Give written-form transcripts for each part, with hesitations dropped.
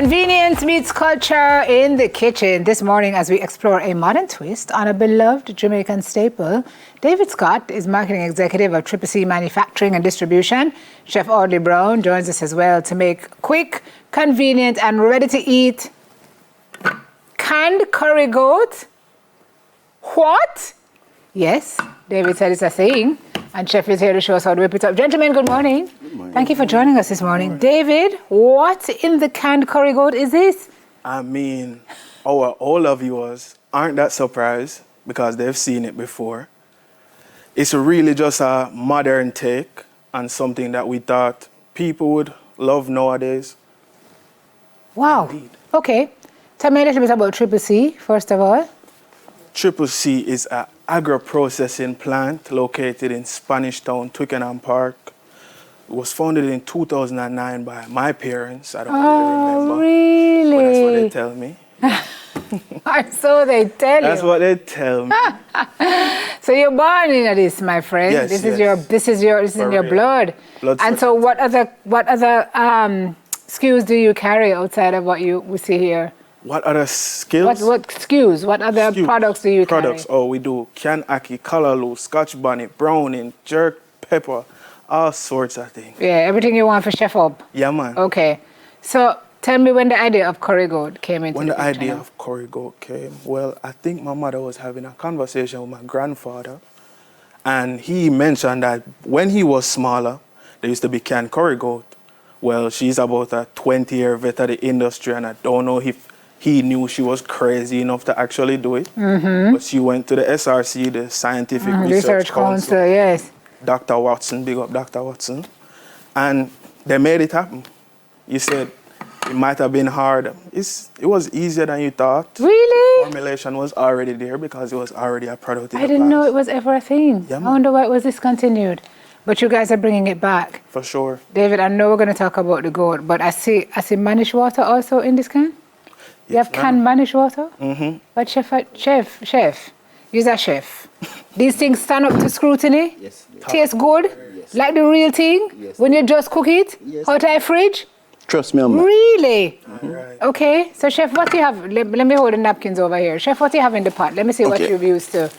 Convenience meets culture in the kitchen. This morning, as we explore a modern twist on a beloved Jamaican staple, David Scott is marketing executive of Triple C Manufacturing and Distribution. Chef Audley Brown joins us as well to make quick, convenient, and ready-to-eat canned curry goat. What? Yes, David said it's a thing. And Chef is here to show us how to whip it up. Gentlemen, good morning. Good morning. Thank you for joining us this morning. David, what in the canned curry goat is this? I mean, all of viewers aren't that surprised because they've seen it before. It's really just a modern take on something that we thought people would love nowadays. Wow. Indeed. Okay. Tell me a little bit about Triple C, first of all. Triple C is an agro-processing plant located in Spanish Town, Twickenham Park. It was founded in 2009 by my parents. I don't really remember. Really? But that's what they tell me. So they tell That's you. what they tell me. So you're born into this, my friend. Yes, this yes. is in your real. blood. Blood And so what other SKUs do you carry outside of what we see here? What other skills? What SKUs? What other SKUs. products do you Products. carry? Oh, we do can aki, callaloo, scotch bonnet, browning, jerk pepper, all sorts of things. Yeah, everything you want for Chef Up. Yeah, man. Okay. So tell me when the idea of curry goat came into When the picture idea now. of curry goat came, well, I think my mother was having a conversation with my grandfather, and he mentioned that when he was smaller, there used to be canned curry goat. Well, she's about a 20-year vet of the industry, and I don't know if he knew she was crazy enough to actually do it. Mm-hmm. But she went to the SRC, the Scientific Research Council. Yes. Dr. Watson, big up Dr. Watson. And they made it happen. You said it might have been hard. It was easier than you thought. Really? Formulation was already there because it was already a product in I the didn't know past. it was ever a thing. Yeah, I man. wonder why it was discontinued. But you guys are bringing it back. For sure. David, I know we're going to talk about the goat, but I see Manish water also in this can. You have canned Manish water? Mm-hmm. But chef, you're a chef. These things stand up to scrutiny? Yes. Taste good? Yes. Like the real thing? Yes. When you just cook it? Yes. Hot air fridge? Trust me, Amma. Really? Right. Okay. So chef, what do you have? Let me hold the napkins over here. Chef, what do you have in the pot? Let me see what Okay. you've used to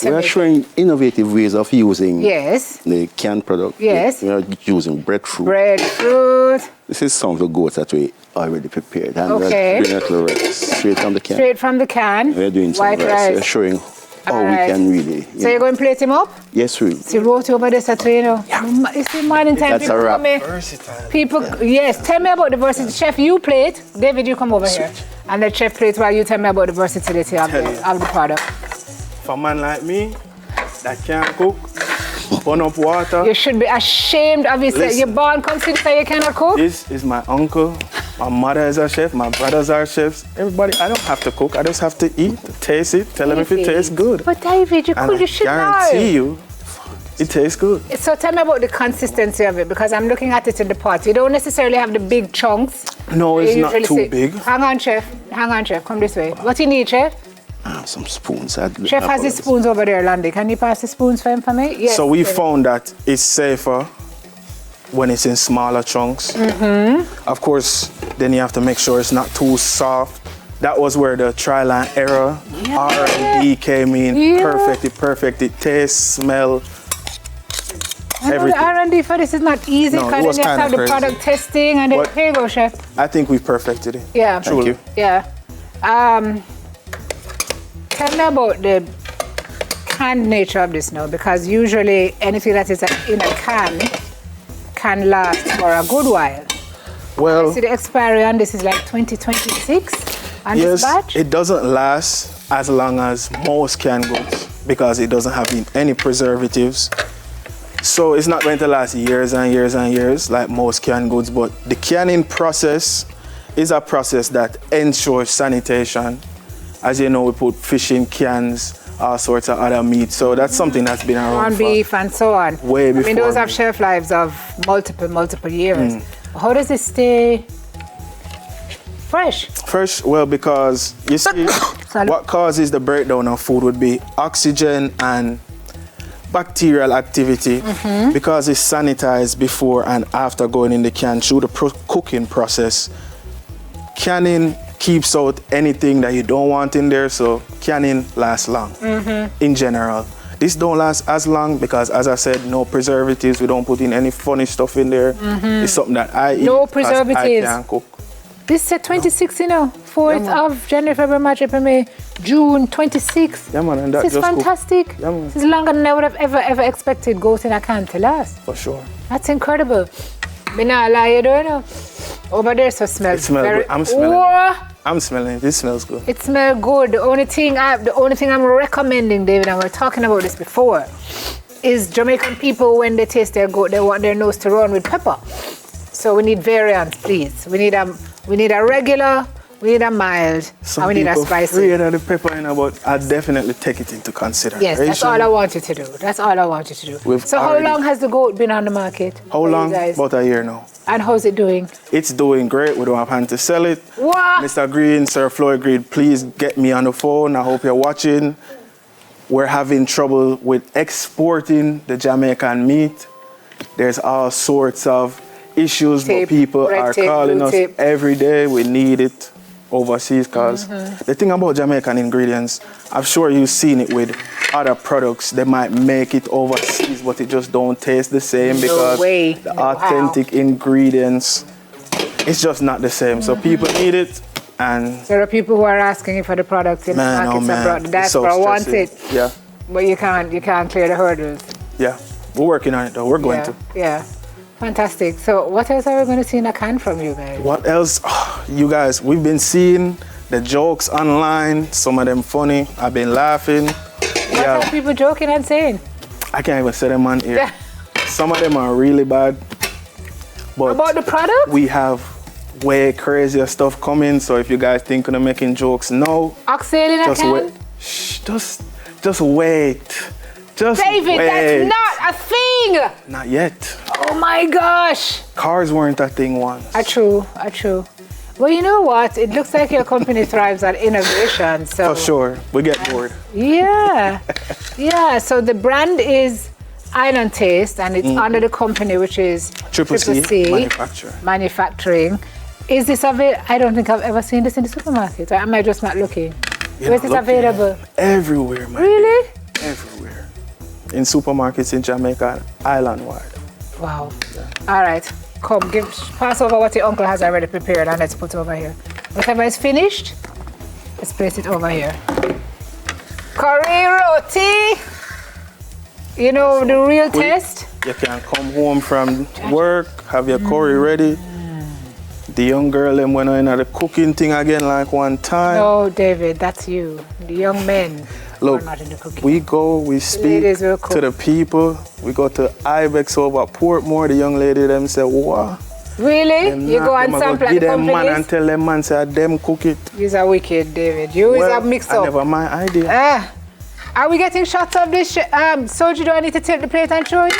We are make. showing innovative ways of using Yes. the canned product. Yes. We are using breadfruit. Breadfruit. This is some of the goats that we already prepared. And Okay. we're doing it rice straight from the can. Straight from the can. We're doing some white rice. rice. We're showing how All we right. can really. So you're going to plate him up? Yes, we. See roti over there, so you know. Yeah. It's the morning time. That's a people wrap. come in. Versatile. People, yes. Tell me about the versatility. Chef, you plate. David, you come over here. And the chef plate while you tell me about the versatility of the product. For a man like me that can't cook, burn up water. You should be ashamed of yourself. Listen. You're born considered you cannot cook. This is my uncle. My mother is a chef. My brothers are chefs. Everybody, I don't have to cook. I just have to eat, taste it, tell them if it tastes good. But David, you And could, I you should guarantee know. you, it tastes good. So tell me about the consistency of it, because I'm looking at it in the pot. You don't necessarily have the big chunks. No, it's You not usually too say- big. Hang on, chef. Hang on, chef. Come this way. What you need, chef? Some spoons. Chef has his spoons over there, Landy. Can you pass the spoons for him for me? Yes. So we David. found that it's safer when it's in smaller chunks. Mm-hmm. Of course, then you have to make sure it's not too soft. That was where the trial and error, R&D came in. Yeah. Perfect. It tastes, smell, I know everything. the R&D for this is not easy, No, it because was then you have to kinda have the crazy. product testing, and then But- here you go, chef. I think we perfected it. Yeah. Truly. you. Yeah. Tell me about the canned nature of this now, because usually anything that is in a can last for a good while. Well, See, the expiry on this is like 2026 on this yes, batch? it doesn't last as long as most canned goods because it doesn't have any preservatives. So it's not going to last years and years and years like most canned goods, but the canning process is a process that ensures sanitation. As you know, we put fish in cans, all sorts of other meat. So that's something that's been around On for beef and so on. way I mean, before those have me. shelf lives of multiple years. How does it stay fresh? Fresh, well, because you see, Sorry. what causes the breakdown of food would be oxygen and bacterial activity, because it's sanitized before and after going in the can through the cooking process. canning keeps out anything that you don't want in there, so canning lasts long in general. This don't last as long because, as I said, no preservatives. We don't put in any funny stuff in there. It's something that I eat. No 'cause preservatives. I can't cook. This said 26, you know, 4th of January, February, March, April, May, June 26. Yeah, man, and that This is just cook. fantastic. Yeah, man. This is longer than I would have ever expected goat in a can to last. For sure. That's incredible. Me not lie, you don't know. Over there, so smells It smells very. good. I'm smelling Whoa! I'm smelling it. It smells good. It smells good. The only thing I'm recommending, David, and we're talking about this before, is Jamaican people, when they taste their goat, they want their nose to run with pepper. So we need variants, please. We need a regular, we need a mild, Some and we need a people spicy. afraid of the pepper, but I definitely take it into consideration. Yes, that's all I want you to do. That's all I want you to do. We've So how already- long has the goat been on the market? How for you long? guys? About a year now. And how's it doing? It's doing great. We don't have hand to sell it. What? Mr. Green, Sir Floyd Green, please get me on the phone. I hope you're watching. We're having trouble with exporting the Jamaican meat. There's all sorts of issues, Tape, but people red are tape, calling blue us tape. every day. We need it overseas because the thing about Jamaican ingredients, I'm sure you've seen it with other products. They might make it overseas, but it just don't taste the same because way. the No how. authentic ingredients, it's just not the same. So people need it, and There are people who are asking you for the products in man, the oh markets man, abroad. The it's so diaspora wants stressing. it, Yeah, but you can't clear the hurdles. yeah. We're working on it though. We're going Yeah, to. yeah. Fantastic. So what else are we going to see in a can from you, guys? What else? You guys, we've been seeing the jokes online. Some of them funny. I've been laughing. What are people joking and saying? I can't even say them on here. Some of them are really bad. But About the product? we have way crazier stuff coming. So if you guys thinking of making jokes, no. Oxtail in a Just can? wait. Shh, just wait. Just David, wait. that's not a thing! Not yet. Oh my gosh! Cars weren't a thing once. True. Well, you know what? It looks like your company thrives on innovation. So For sure. We get bored. Yeah. Yeah. So the brand is Island Taste and it's under the company which is Triple C Manufacturing. Manufacturing. Is this available? I don't think I've ever seen this in the supermarket. Or am I just not looking? You're Where's not this looking. available? Everywhere, man. Really? Everywhere. In supermarkets in Jamaica, island-wide. Wow. All right. Come, pass over what your uncle has already prepared and let's put over here. Whatever is finished, let's place it over here. Curry roti. You know the real test? You can come home from work, have your curry ready. The young girl them went in at the cooking thing again like one time. No, David, that's you. The young men Look, are not in the cooking. we go, we speak Ladies will cook. to the people. We go to Ibex over at Portmore. The young lady them say, "Wow." Really? You go and sample at give the them man and companies? tell them man say them cook it. You're a wicked, David. You is a mix I up. never my idea. Are we getting shots of this? Soju, do I need to take the plate and show you?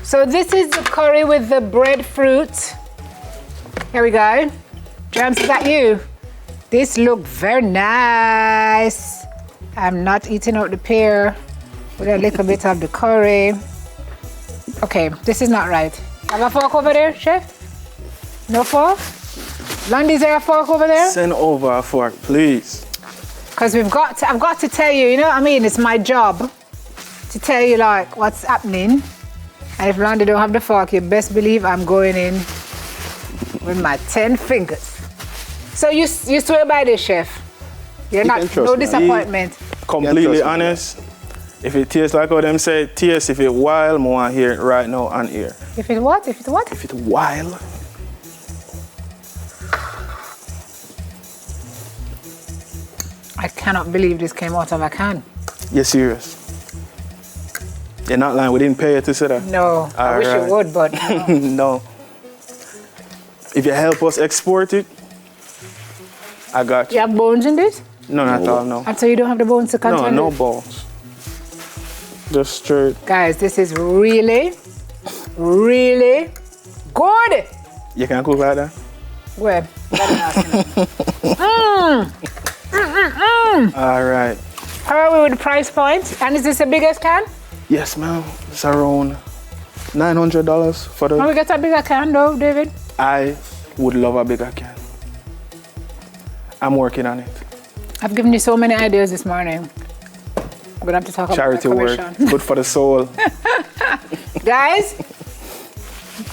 So this is the curry with the breadfruit. Here we go. Jams, is that you? This looks very nice. I'm not eating out the pear with a little bit of the curry. Okay, this is not right. Have a fork over there, chef? No fork? Landy, is there a fork over there? Send over a fork, please. Because I've got to tell you, you know what I mean? It's my job to tell you like what's happening. And if Landy don't have the fork, you best believe I'm going in with my 10 fingers. So you swear by this, chef? You're You not, can trust no me. disappointment. Completely trust me. honest. If it tastes like how them say, taste if it wild, I want to hear it right now on air. If it what? If it what? If it wild, I cannot believe this came out of a can. you're serious. You're not lying, we didn't pay you to say that. No, I wish Alright. it would, but no. No. If you help us export it, I got You you. have bones in this? No, not at all, no. And so you don't have the bones to No, contend no with? balls. Just straight. Guys, this is really, really good. You can cook like that? Where? All right. How are we with the price point? And is this the biggest can? Yes, ma'am. It's around $900 for Can we the... get a bigger can though, David? I would love a bigger can. I'm working on it. I've given you so many ideas this morning. We're gonna have to talk Charity about work, commission. good for the soul. Guys,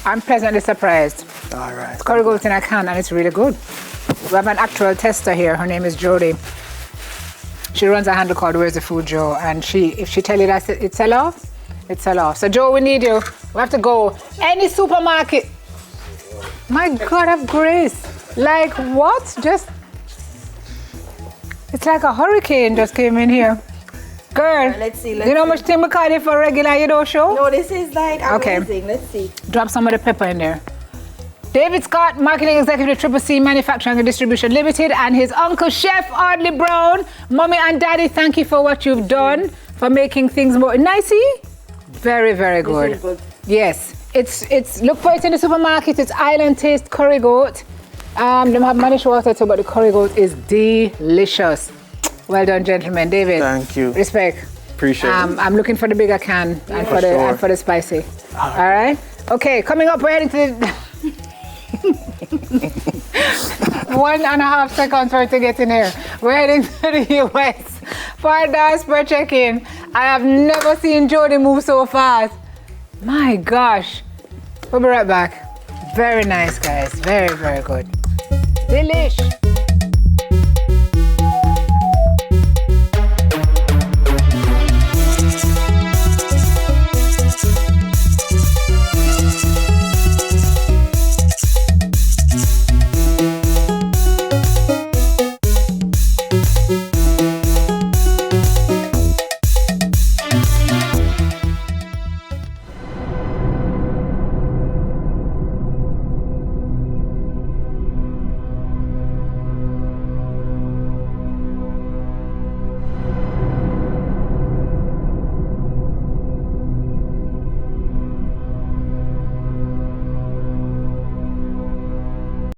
I'm pleasantly surprised. All right. It's curry goat in a can and it's really good. We have an actual tester here. Her name is Jody. She runs a handle called Where's the Food, Joe? And if she tell you that it's sell off, it's sell off. So Joe, we need you. We have to go. Any supermarket. My God, have grace. Like what? It's like a hurricane just came in here. Girl, Let's see. you know how much thing we call it for regular, you know, show? No, this is like Okay. amazing. Let's see. Drop some of the pepper in there. David Scott, Marketing Executive, Triple C Manufacturing and Distribution Limited, and his uncle, Chef Audley Brown. Mommy and Daddy, thank you for what you've done, for making things more nicey. Very, very good. This is good. Yes, it's look for it in the supermarket. It's Island Taste Curry Goat. They have manish water too, but the curry goat is delicious. Well done, gentlemen. David. Thank you. Respect. Appreciate it. I'm looking for the bigger can and For sure. for the spicy. All right. Okay, coming up, we're heading to the 1.5 seconds for it to get in here. We're heading to the US for a diaspora check-in. I have never seen Jody move so fast. My gosh. We'll be right back. Very nice, guys. Very, very good. Delish.